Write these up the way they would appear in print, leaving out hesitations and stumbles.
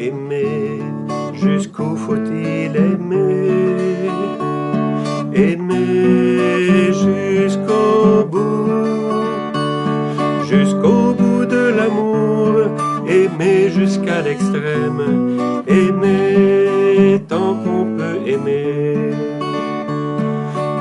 aimer, jusqu'où faut-il aimer? Aimer jusqu'au bout de l'amour, aimer jusqu'à l'extrême, aimer tant qu'on peut aimer.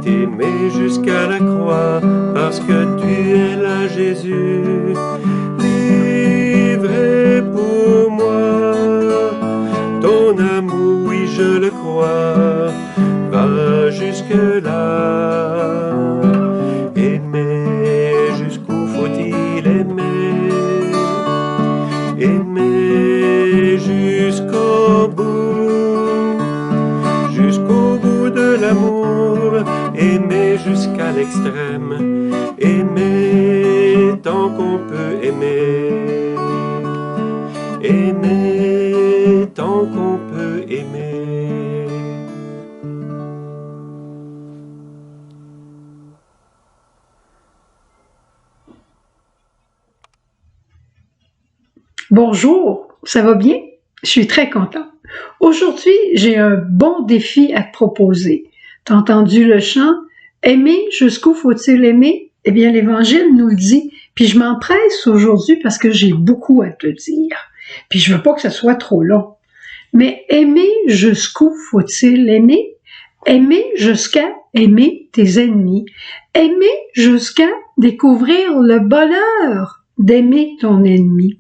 T'aimer jusqu'à la croix, parce que tu es là, Jésus, livré pour moi. Ton amour, oui, je le crois, va jusque-là. Aimer, jusqu'où faut-il aimer? Aimer jusqu'au bout de l'amour, aimer jusqu'à l'extrême, aimer tant qu'on peut aimer, aimer tant qu'on peut aimer. Bonjour, ça va bien? Je suis très contente. Aujourd'hui, j'ai un bon défi à te proposer. T'as entendu le chant? Aimer, jusqu'où faut-il aimer? Eh bien, l'Évangile nous le dit, puis je m'empresse aujourd'hui parce que j'ai beaucoup à te dire. Puis je veux pas que ce soit trop long. Mais aimer, jusqu'où faut-il aimer? Aimer jusqu'à aimer tes ennemis. Aimer jusqu'à découvrir le bonheur d'aimer ton ennemi.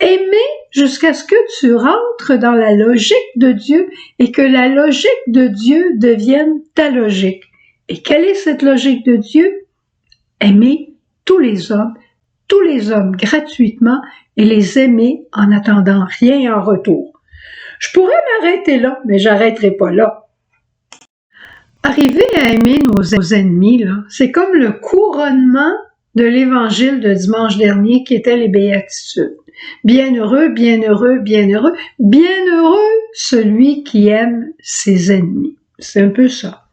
Aimer jusqu'à ce que tu rentres dans la logique de Dieu et que la logique de Dieu devienne ta logique. Et quelle est cette logique de Dieu? Aimer tous les hommes gratuitement et les aimer en n'attendant rien en retour. Je pourrais m'arrêter là, mais j'arrêterai pas là. Arriver à aimer nos ennemis, là, c'est comme le couronnement de l'évangile de dimanche dernier qui était les béatitudes. Bienheureux, bienheureux, bienheureux, bienheureux celui qui aime ses ennemis. C'est un peu ça.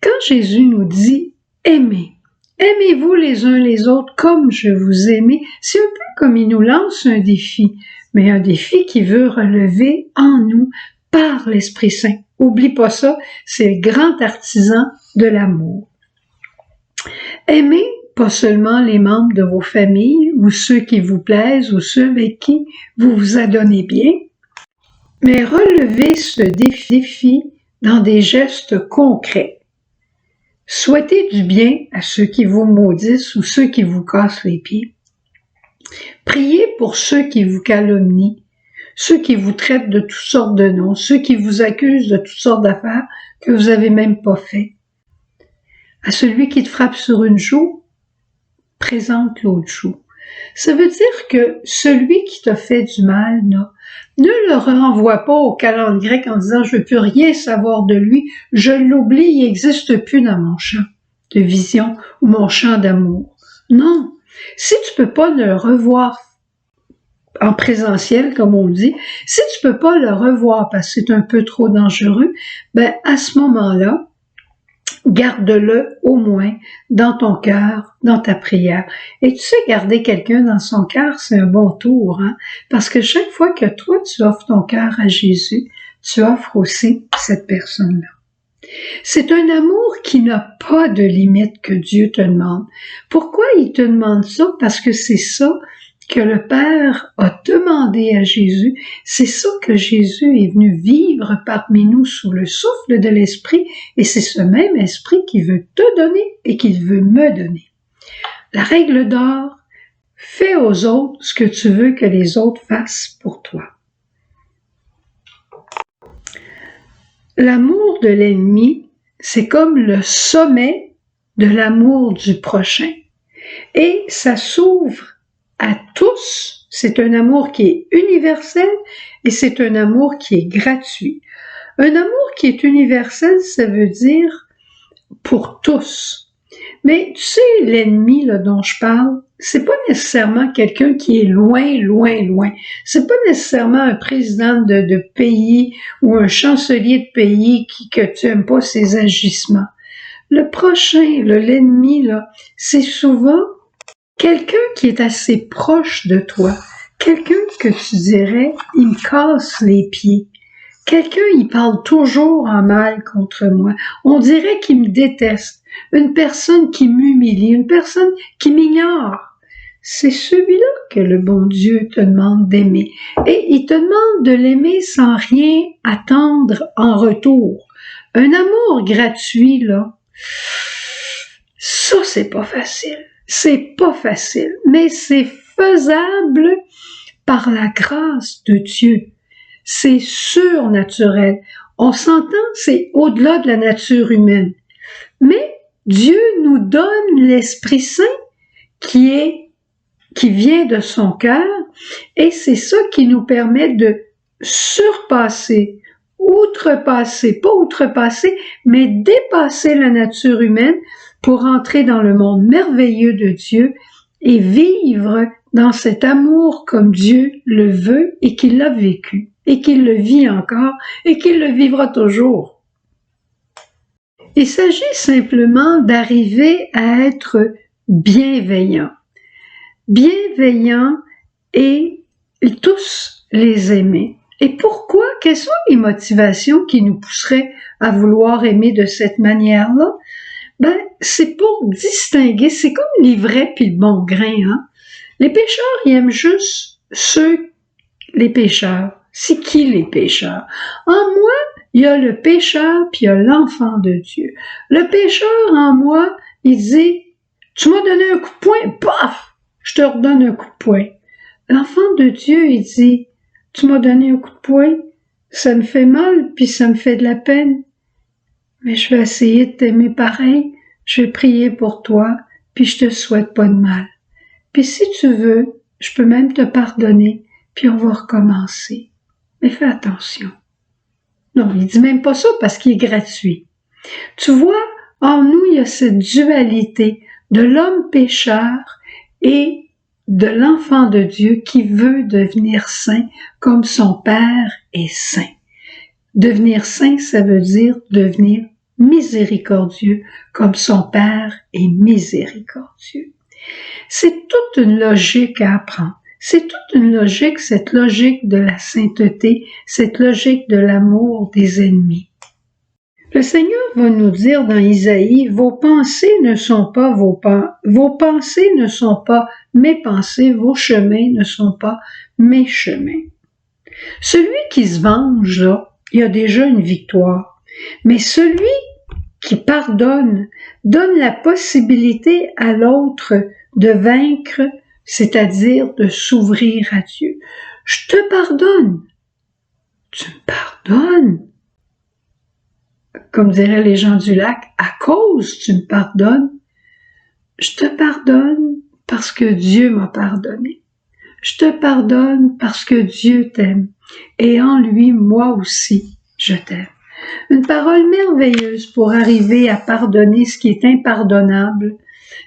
Quand Jésus nous dit « aimez », aimez-vous les uns les autres comme je vous aimais, c'est un peu comme il nous lance un défi, mais un défi qui veut relever en nous par l'Esprit Saint. Oublie pas ça, c'est le grand artisan de l'amour. Aimez pas seulement les membres de vos familles ou ceux qui vous plaisent ou ceux avec qui vous vous adonnez bien, mais relevez ce défi dans des gestes concrets. Souhaitez du bien à ceux qui vous maudissent ou ceux qui vous cassent les pieds. Priez pour ceux qui vous calomnient, ceux qui vous traitent de toutes sortes de noms, ceux qui vous accusent de toutes sortes d'affaires que vous n'avez même pas fait. À celui qui te frappe sur une joue, présente l'autre joue. Ça veut dire que celui qui t'a fait du mal, là, ne le renvoie pas au calendrier grec en disant « je ne veux plus rien savoir de lui, je l'oublie, il n'existe plus dans mon champ de vision ou mon champ d'amour ». Non, si tu peux pas le revoir en présentiel, comme on dit, si tu peux pas le revoir parce que c'est un peu trop dangereux, ben à ce moment-là, garde-le au moins dans ton cœur, dans ta prière. Et tu sais, garder quelqu'un dans son cœur, c'est un bon tour, hein? Parce que chaque fois que toi, tu offres ton cœur à Jésus, tu offres aussi cette personne-là. C'est un amour qui n'a pas de limite que Dieu te demande. Pourquoi il te demande ça? Parce que c'est ça que le Père a demandé à Jésus, c'est ça que Jésus est venu vivre parmi nous sous le souffle de l'Esprit, et c'est ce même Esprit qui veut te donner et qui veut me donner. La règle d'or, fais aux autres ce que tu veux que les autres fassent pour toi. L'amour de l'ennemi, c'est comme le sommet de l'amour du prochain, et ça s'ouvre à tous. C'est un amour qui est universel et c'est un amour qui est gratuit. Un amour qui est universel, ça veut dire pour tous. Mais tu sais, l'ennemi là, dont je parle, c'est pas nécessairement quelqu'un qui est loin, loin, loin. C'est pas nécessairement un président de pays ou un chancelier de pays que tu aimes pas ses agissements. Le prochain, l'ennemi, là, c'est souvent quelqu'un qui est assez proche de toi, Quelqu'un que tu dirais, il me casse les pieds. Quelqu'un, il parle toujours en mal contre moi. On dirait qu'il me déteste. Une personne qui m'humilie, une personne qui m'ignore. C'est celui-là que le bon Dieu te demande d'aimer. Et il te demande de l'aimer sans rien attendre en retour. Un amour gratuit, là, ça, c'est pas facile. C'est pas facile, mais c'est faisable par la grâce de Dieu. C'est surnaturel. On s'entend, c'est au-delà de la nature humaine. Mais Dieu nous donne l'Esprit Saint qui vient de son cœur, et c'est ça qui nous permet de surpasser, pas outrepasser, mais dépasser la nature humaine pour entrer dans le monde merveilleux de Dieu et vivre dans cet amour comme Dieu le veut et qu'il l'a vécu, et qu'il le vit encore, et qu'il le vivra toujours. Il s'agit simplement d'arriver à être bienveillant. Bienveillant et tous les aimer. Et pourquoi? Quelles sont les motivations qui nous pousseraient à vouloir aimer de cette manière-là? Ben, c'est pour distinguer, c'est comme les vrais puis le bon grain, hein? Les pécheurs, ils aiment juste les pécheurs. C'est qui les pécheurs? En moi, il y a le pécheur puis il y a l'enfant de Dieu. Le pécheur en moi, il dit, tu m'as donné un coup de poing, paf, je te redonne un coup de poing. L'enfant de Dieu, il dit, tu m'as donné un coup de poing, ça me fait mal puis ça me fait de la peine. Mais je vais essayer de t'aimer pareil, je vais prier pour toi, puis je te souhaite pas de mal. Puis si tu veux, je peux même te pardonner, puis on va recommencer. Mais fais attention. Non, il dit même pas ça parce qu'il est gratuit. Tu vois, en nous, il y a cette dualité de l'homme pécheur et de l'enfant de Dieu qui veut devenir saint comme son Père est saint. Devenir saint, ça veut dire devenir miséricordieux comme son Père est miséricordieux. C'est toute une logique à apprendre. C'est toute une logique, cette logique de la sainteté, cette logique de l'amour des ennemis. Le Seigneur va nous dire dans Isaïe, vos pensées ne sont pas vos pensées ne sont pas mes pensées, vos chemins ne sont pas mes chemins. Celui qui se venge, là, il a déjà une victoire. Mais celui qui pardonne donne la possibilité à l'autre de vaincre, c'est-à-dire de s'ouvrir à Dieu. Je te pardonne. Tu me pardonnes. Comme diraient les gens du lac, à cause tu me pardonnes. Je te pardonne parce que Dieu m'a pardonné. Je te pardonne parce que Dieu t'aime. Et en lui, moi aussi, je t'aime. Une parole merveilleuse pour arriver à pardonner ce qui est impardonnable,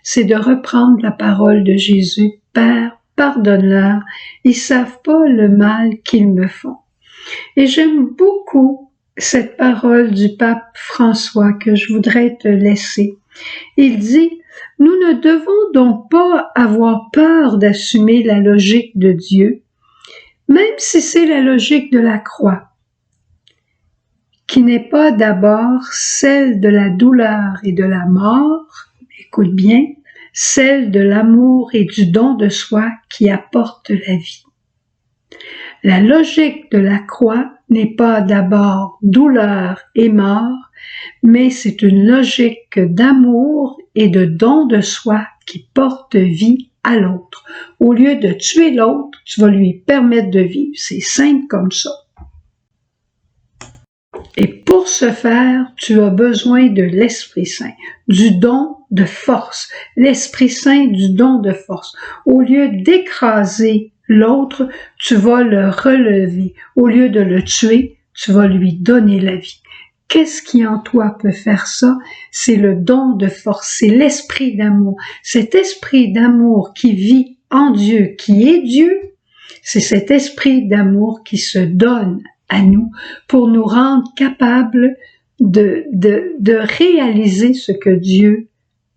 c'est de reprendre la parole de Jésus. Père, pardonne-leur, ils savent pas le mal qu'ils me font. Et j'aime beaucoup cette parole du pape François que je voudrais te laisser. Il dit, nous ne devons donc pas avoir peur d'assumer la logique de Dieu, même si c'est la logique de la croix, qui n'est pas d'abord celle de la douleur et de la mort, écoute bien, celle de l'amour et du don de soi qui apporte la vie. La logique de la croix n'est pas d'abord douleur et mort, mais c'est une logique d'amour et de don de soi qui porte vie à l'autre. Au lieu de tuer l'autre, tu vas lui permettre de vivre. C'est simple comme ça. Et pour ce faire, tu as besoin de l'Esprit Saint, du don de force. L'Esprit Saint du don de force. Au lieu d'écraser l'autre, tu vas le relever. Au lieu de le tuer, tu vas lui donner la vie. Qu'est-ce qui en toi peut faire ça? C'est le don de force, c'est l'esprit d'amour. Cet esprit d'amour qui vit en Dieu, qui est Dieu, c'est cet esprit d'amour qui se donne à nous pour nous rendre capables de réaliser ce que Dieu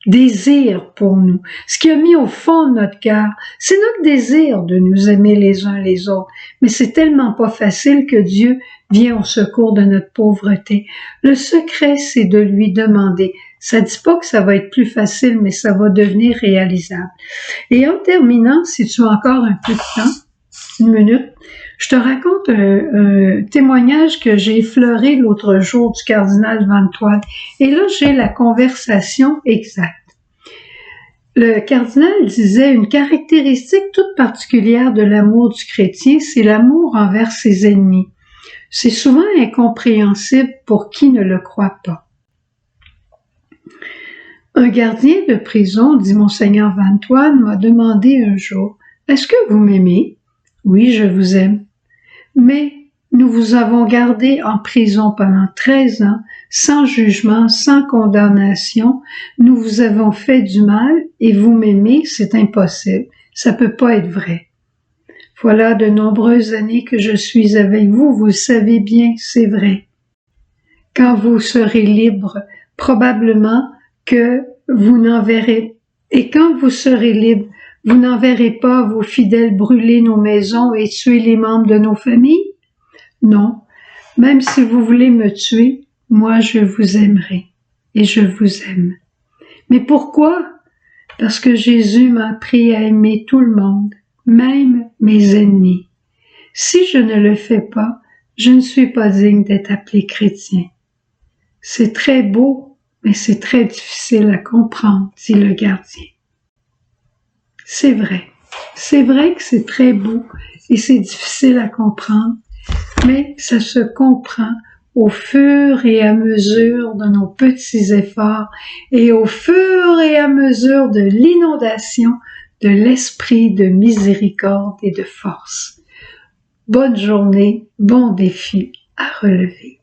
désir pour nous, ce qu'il a mis au fond de notre cœur. C'est notre désir de nous aimer les uns les autres, mais c'est tellement pas facile que Dieu vient au secours de notre pauvreté. Le secret, c'est de lui demander. Ça dit pas que ça va être plus facile, mais ça va devenir réalisable. Et en terminant, si tu as encore un peu de temps, une minute, je te raconte un témoignage que j'ai effleuré l'autre jour du cardinal Vantoine. Et là, j'ai la conversation exacte. Le cardinal disait une caractéristique toute particulière de l'amour du chrétien, c'est l'amour envers ses ennemis. C'est souvent incompréhensible pour qui ne le croit pas. Un gardien de prison, dit Monseigneur Vantoine, m'a demandé un jour, « Est-ce que vous m'aimez? » « Oui, je vous aime. » Mais nous vous avons gardé en prison pendant 13 ans, sans jugement, sans condamnation. Nous vous avons fait du mal et vous m'aimez, c'est impossible. Ça peut pas être vrai. Voilà de nombreuses années que je suis avec vous, vous le savez bien, c'est vrai. Quand vous serez libre, probablement que vous n'enverrez, et quand vous serez libre, vous n'enverrez pas vos fidèles brûler nos maisons et tuer les membres de nos familles? Non, même si vous voulez me tuer, moi je vous aimerai et je vous aime. Mais pourquoi? Parce que Jésus m'a appris à aimer tout le monde, même mes ennemis. Si je ne le fais pas, je ne suis pas digne d'être appelé chrétien. C'est très beau, mais c'est très difficile à comprendre, dit le gardien. C'est vrai que c'est très beau et c'est difficile à comprendre, mais ça se comprend au fur et à mesure de nos petits efforts et au fur et à mesure de l'inondation de l'esprit de miséricorde et de force. Bonne journée, bon défi à relever.